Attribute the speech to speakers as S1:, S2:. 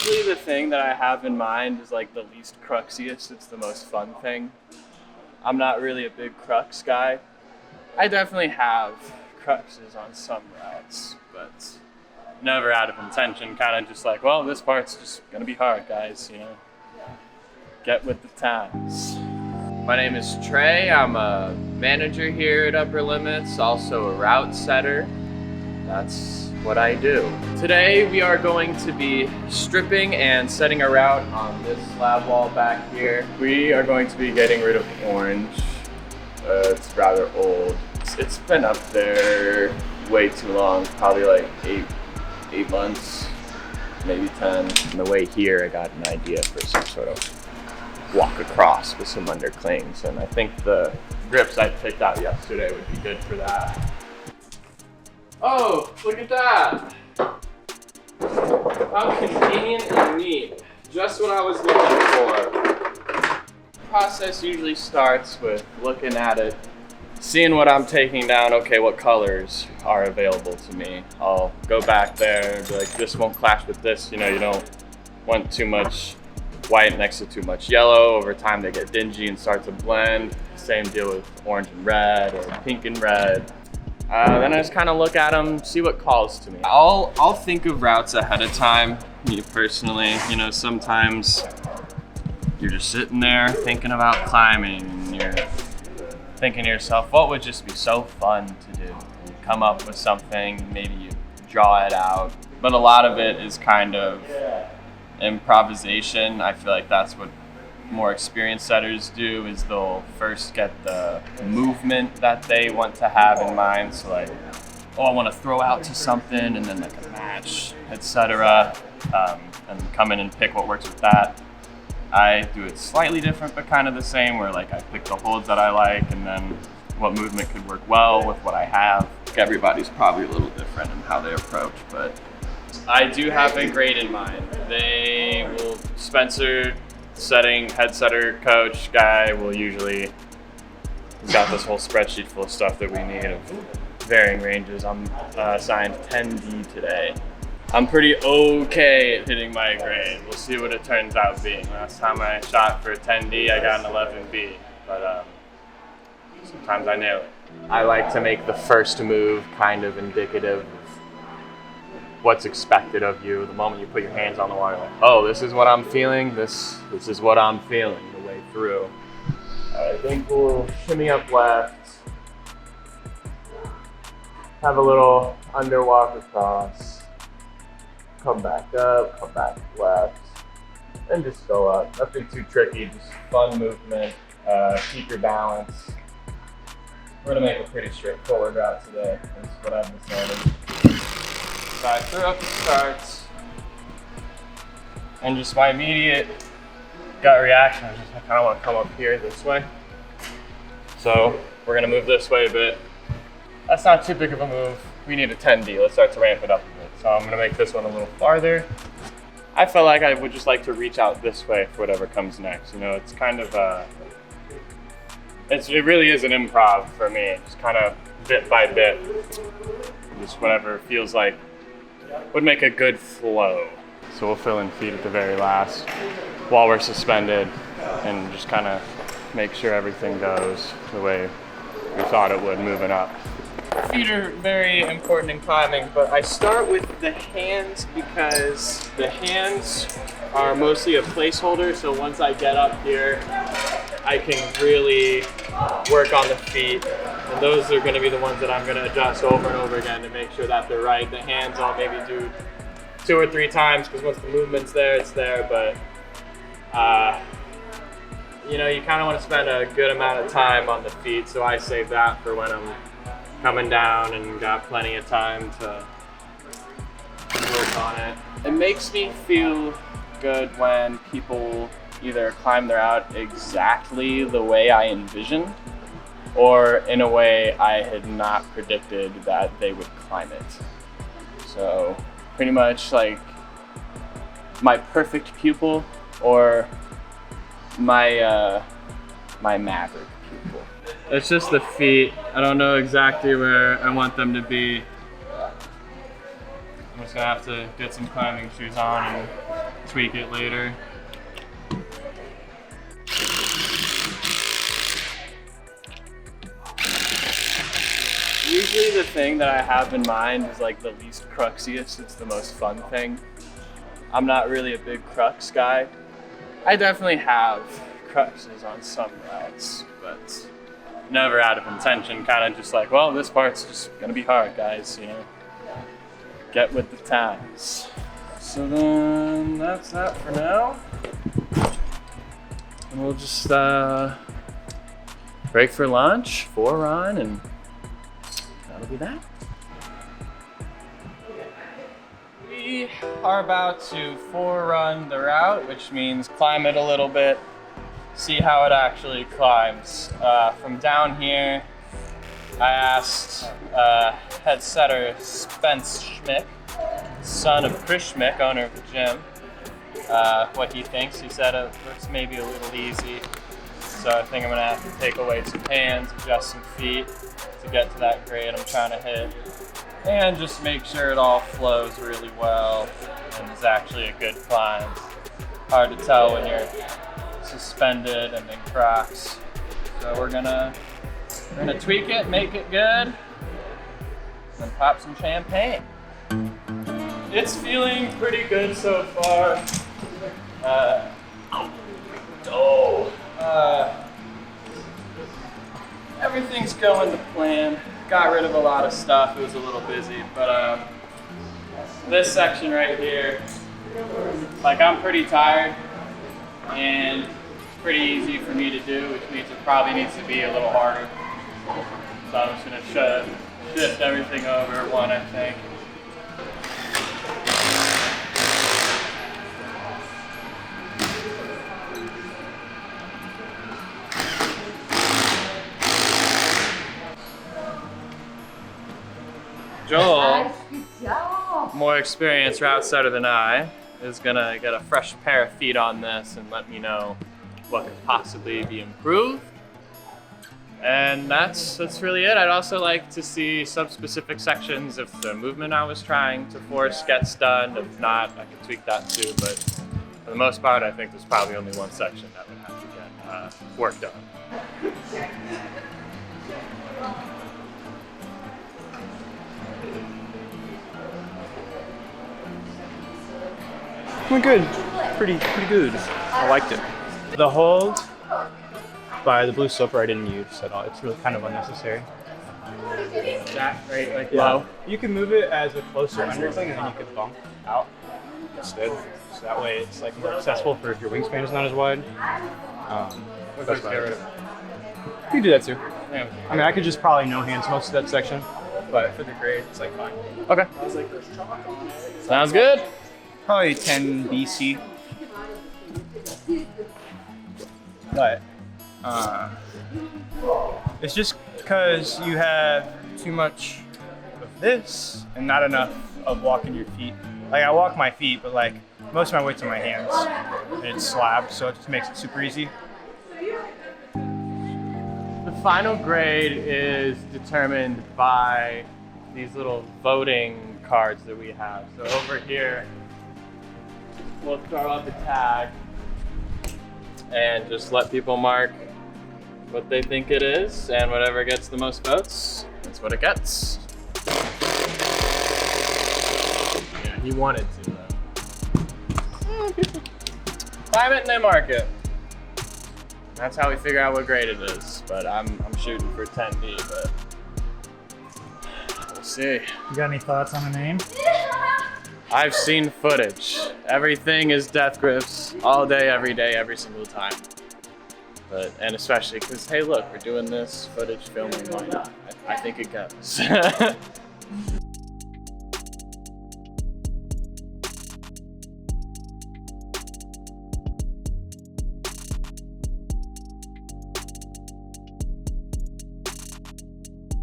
S1: Usually the thing that I have in mind is like the least cruxiest. It's the most fun thing. I'm not really a big crux guy. I definitely have cruxes on some routes, but never out of intention. Kind of just like, well, this part's just gonna be hard, guys, you know. Get with the times. My name is Trey. I'm a manager here at Upper Limits, also a route setter. That's what I do. Today we are going to be stripping and setting a route on this slab wall back here. We are going to be getting rid of orange. It's rather old. It's been up there way too long, probably like eight months, maybe 10. On the way here, I got an idea for some sort of walk across with some underclings, and I think the grips I picked out yesterday would be good for that. Oh, look at that! How convenient and neat. Just what I was looking for. The process usually starts with looking at it, seeing what I'm taking down. Okay, what colors are available to me? I'll go back there and be like, this won't clash with this. You know, you don't want too much white next to too much yellow. Over time they get dingy and start to blend. Same deal with orange and red or pink and red. Then I just kind of look at them, see what calls to me. I'll think of routes ahead of time, me personally. You know, sometimes you're just sitting there thinking about climbing and you're thinking to yourself, what would just be so fun to do? You come up with something, maybe you draw it out, but a lot of it is kind of improvisation. I feel like that's what more experienced setters do, is they'll first get the movement that they want to have in mind. So like, oh, I want to throw out to something, and then like a match, etc. And come in and pick what works with that. I do it slightly different, but kind of the same, where like I pick the holds that I like, and then what movement could work well with what I have. Everybody's probably a little different in how they approach, but I do have a grade in mind. They will, Spencer, head setter coach guy, will usually, he's got this whole spreadsheet full of stuff that we need of varying ranges. I'm assigned 10D today. I'm pretty okay at hitting my grade. We'll see what it turns out being. Last time I shot for 10D, I got an 11B, but sometimes I nail it. I like to make the first move kind of indicative of what's expected of you. The moment you put your hands on the water, like, oh, this is what I'm feeling, this is what I'm feeling the way through. I think we'll shimmy up left, have a little underwalk across, come back up, come back left, and just go up. Nothing too tricky, just fun movement, keep your balance. We're gonna make a pretty straightforward route today, that's what I've decided. So I threw up the starts, and just my immediate gut reaction was just, I kind of want to come up here this way. So we're gonna move this way a bit. That's not too big of a move. We need a 10D. Let's start to ramp it up a bit. So I'm gonna make this one a little farther. I felt like I would just like to reach out this way for whatever comes next. You know, it's kind of it really is an improv for me. Just kind of bit by bit, just whatever feels like would make a good flow. So we'll fill in feet at the very last while we're suspended and just kind of make sure everything goes the way we thought it would moving up. Feet are very important in climbing, but I start with the hands because the hands are mostly a placeholder. So once I get up here, I can really work on the feet. And those are going to be the ones that I'm going to adjust over and over again to make sure that they're right. The hands I'll maybe do 2 or 3 times because once the movement's there, it's there. But, you know, you kind of want to spend a good amount of time on the feet. So I save that for when I'm coming down and got plenty of time to work on it. It makes me feel good when people either climb their route exactly the way I envisioned, or in a way I had not predicted that they would climb it. So pretty much like my perfect pupil or my maverick pupil. It's just the feet. I don't know exactly where I want them to be. I'm just gonna have to get some climbing shoes on and tweak it later. Usually the thing that I have in mind is like the least cruxiest. It's the most fun thing. I'm not really a big crux guy. I definitely have cruxes on some routes, but never out of intention. Kind of just like, well, this part's just gonna be hard, guys, you know. Get with the times. So then that's that for now. And we'll just break for lunch, 4 run, and that'll be that. We are about to 4 run the route, which means climb it a little bit, see how it actually climbs. From down here, I asked head setter Spence Schmick, son of Chris Schmick, owner of the gym, what he thinks. He said it looks maybe a little easy, so I think I'm gonna have to take away some hands, adjust some feet to get to that grade I'm trying to hit, and just make sure it all flows really well and is actually a good climb. Hard to tell when you're suspended and in cracks. So we're gonna tweak it, make it good, and pop some champagne. It's feeling pretty good so far. Everything's going to plan. Got rid of a lot of stuff. It was a little busy, but this section right here, like I'm pretty tired and it's pretty easy for me to do, which means it probably needs to be a little harder. So I'm just gonna shift everything over one, I think. Joel, more experienced route setter than I, is gonna get a fresh pair of feet on this and let me know what could possibly be improved. And that's really it. I'd also like to see sub-specific sections if the movement I was trying to force gets done. If not, I could tweak that too. But for the most part, I think there's probably only one section that would have to get work done.
S2: Went good. Pretty good. I liked it. The hold by the blue slipper I didn't use at all. It's really kind of unnecessary.
S1: That right, like
S2: Yeah.
S1: low.
S2: You can move it as a closer under thing, and then you can bump out instead. So that way it's like more accessible for if your wingspan is not as wide. That's about it. You can do that too.
S1: Yeah.
S2: I mean, I could just probably no hands most of that section, but for the grade, it's like fine.
S1: Okay. Sounds good.
S2: Probably 10 BC. But it's just because you have too much of this and not enough of walking your feet. Like I walk my feet, but like most of my weight's on my hands. And it's slab, so it just makes it super easy.
S1: The final grade is determined by these little voting cards that we have. So over here, we'll throw up a tag and just let people mark what they think it is, and whatever gets the most votes, that's what it gets. Yeah, he wanted to though. Climb it and they mark it. That's how we figure out what grade it is, but I'm shooting for 10D, but we'll see.
S3: You got any thoughts on a name?
S1: I've seen footage. Everything is death grips all day, every single time. And especially because, hey, look, we're doing this footage filming, why not? I think it goes.